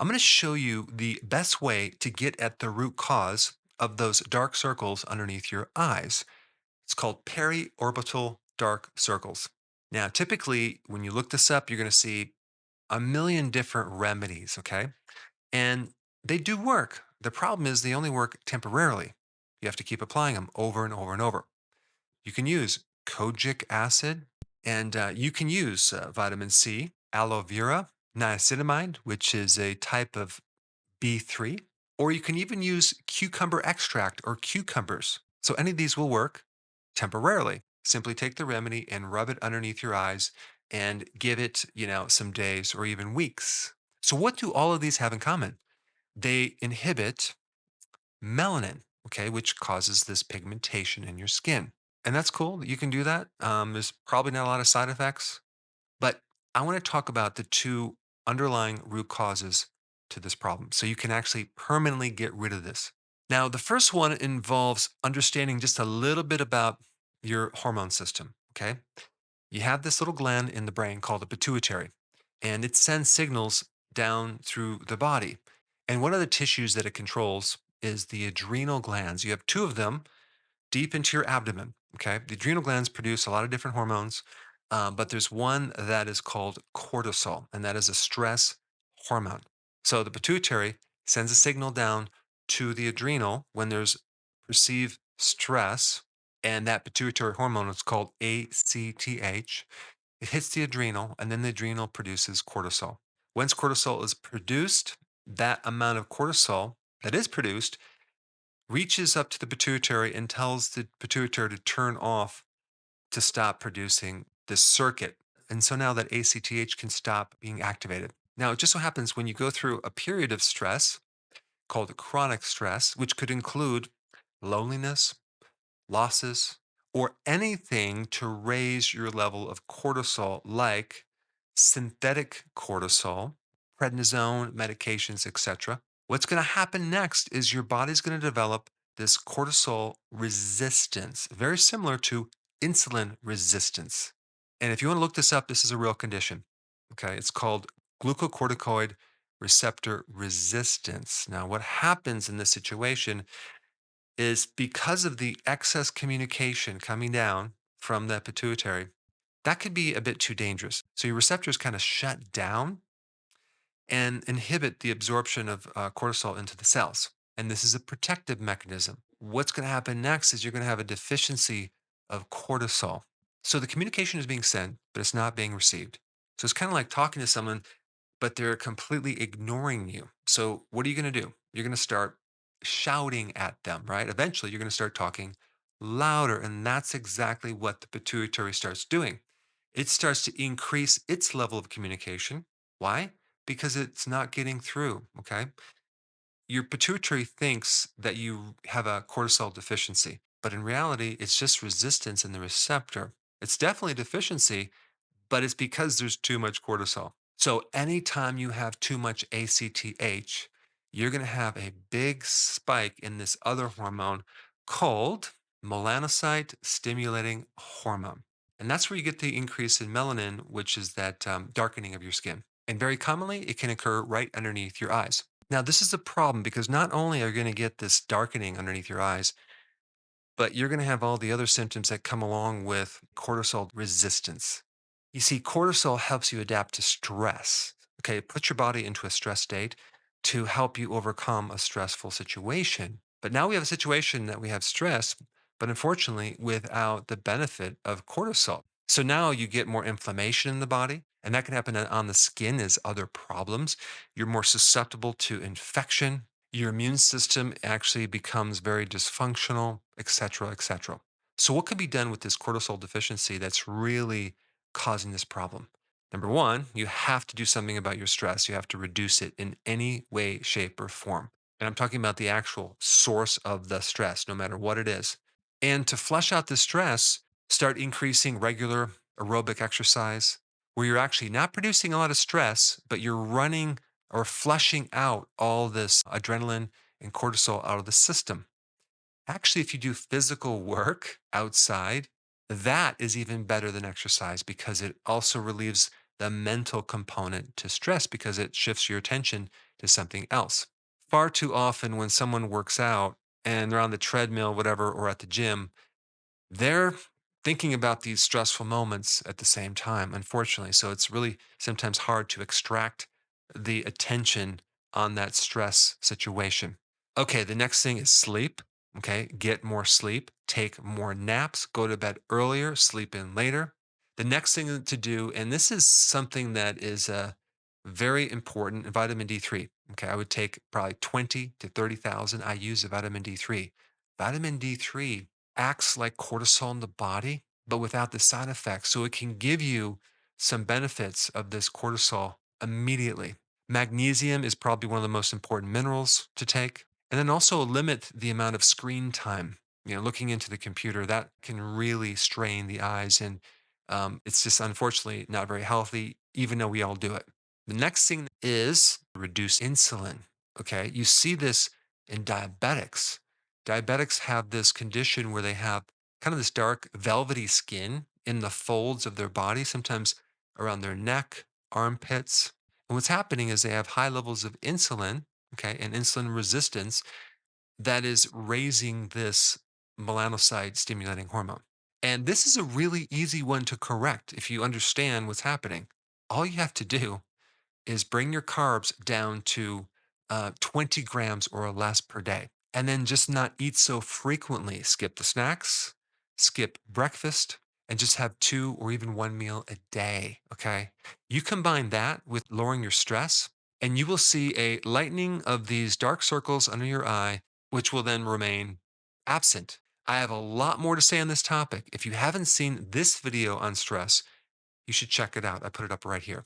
I'm going to show you the best way to get at the root cause of those dark circles underneath your eyes. It's called periorbital dark circles. Now, typically, when you look this up, you're going to see a million different remedies, okay? And they do work. The problem is they only work temporarily. You have to keep applying them over and over and over. You can use Kojic acid, and you can use vitamin C, aloe vera, niacinamide, which is a type of B3, or you can even use cucumber extract or cucumbers. So any of these will work temporarily. Simply take the remedy and rub it underneath your eyes and give it, some days or even weeks. So what do all of these have in common? They inhibit melanin, okay, which causes this pigmentation in your skin. And that's cool that you can do that. There's probably not a lot of side effects, but I want to talk about the two underlying root causes to this problem so you can actually permanently get rid of this. Now, the first one involves understanding just a little bit about your hormone system, okay? You have this little gland in the brain called the pituitary, and it sends signals down through the body. And one of the tissues that it controls is the adrenal glands. You have two of them deep into your abdomen. Okay. The adrenal glands produce a lot of different hormones, but there's one that is called cortisol, and that is a stress hormone. So the pituitary sends a signal down to the adrenal when there's perceived stress, and that pituitary hormone is called ACTH. It hits the adrenal, and then the adrenal produces cortisol. Once cortisol is produced, that amount of cortisol that is produced reaches up to the pituitary and tells the pituitary to turn off to stop producing this circuit. And so now that ACTH can stop being activated. Now, it just so happens when you go through a period of stress called chronic stress, which could include loneliness, losses, or anything to raise your level of cortisol, like synthetic cortisol, prednisone, medications, etc. What's going to happen next is your body's going to develop this cortisol resistance, very similar to insulin resistance. And if you want to look this up, this is a real condition. Okay, it's called glucocorticoid receptor resistance. Now, what happens in this situation is because of the excess communication coming down from the pituitary, that could be a bit too dangerous. So your receptors kind of shut down and inhibit the absorption of cortisol into the cells. And this is a protective mechanism. What's going to happen next is you're going to have a deficiency of cortisol. So the communication is being sent, but it's not being received. So it's kind of like talking to someone but they're completely ignoring you. So, what are you going to do? You're going to start shouting at them, right? Eventually, you're going to start talking louder. And that's exactly what the pituitary starts doing. It starts to increase its level of communication. Why? Because it's not getting through. Okay. Your pituitary thinks that you have a cortisol deficiency, but in reality, it's just resistance in the receptor. It's definitely a deficiency, but it's because there's too much cortisol. So anytime you have too much ACTH, you're going to have a big spike in this other hormone called melanocyte stimulating hormone. And that's where you get the increase in melanin, which is that darkening of your skin. And very commonly, it can occur right underneath your eyes. Now, this is a problem because not only are you going to get this darkening underneath your eyes, but you're going to have all the other symptoms that come along with cortisol resistance. You see, cortisol helps you adapt to stress. Okay, it puts your body into a stress state to help you overcome a stressful situation. But now we have a situation that we have stress, but unfortunately without the benefit of cortisol. So now you get more inflammation in the body, and that can happen on the skin as other problems. You're more susceptible to infection. Your immune system actually becomes very dysfunctional, et cetera, et cetera. So, what could be done with this cortisol deficiency that's really causing this problem? Number one, you have to do something about your stress. You have to reduce it in any way, shape, or form. And I'm talking about the actual source of the stress, no matter what it is. And to flush out the stress, start increasing regular aerobic exercise where you're actually not producing a lot of stress, but you're running or flushing out all this adrenaline and cortisol out of the system. Actually, if you do physical work outside, that is even better than exercise because it also relieves the mental component to stress because it shifts your attention to something else. Far too often, when someone works out and they're on the treadmill, whatever, or at the gym, they're thinking about these stressful moments at the same time, unfortunately. So it's really sometimes hard to extract the attention on that stress situation. Okay, the next thing is sleep. Okay, get more sleep, take more naps, go to bed earlier, sleep in later. The next thing to do, and this is something that is very important, vitamin D3. Okay, I would take probably 20 to 30,000 IUs of vitamin D3. Vitamin D3 acts like cortisol in the body, but without the side effects. So it can give you some benefits of this cortisol immediately. Magnesium is probably one of the most important minerals to take. And then also limit the amount of screen time. Looking into the computer, that can really strain the eyes. And it's just unfortunately not very healthy, even though we all do it. The next thing is reduce insulin. Okay. You see this in diabetics. Diabetics have this condition where they have kind of this dark, velvety skin in the folds of their body, sometimes around their neck, armpits. And what's happening is they have high levels of insulin, okay, and insulin resistance that is raising this melanocyte stimulating hormone. And this is a really easy one to correct if you understand what's happening. All you have to do is bring your carbs down to 20 grams or less per day. And then just not eat so frequently. Skip the snacks, skip breakfast, and just have two or even one meal a day. Okay. You combine that with lowering your stress, and you will see a lightening of these dark circles under your eye, which will then remain absent. I have a lot more to say on this topic. If you haven't seen this video on stress, you should check it out. I put it up right here.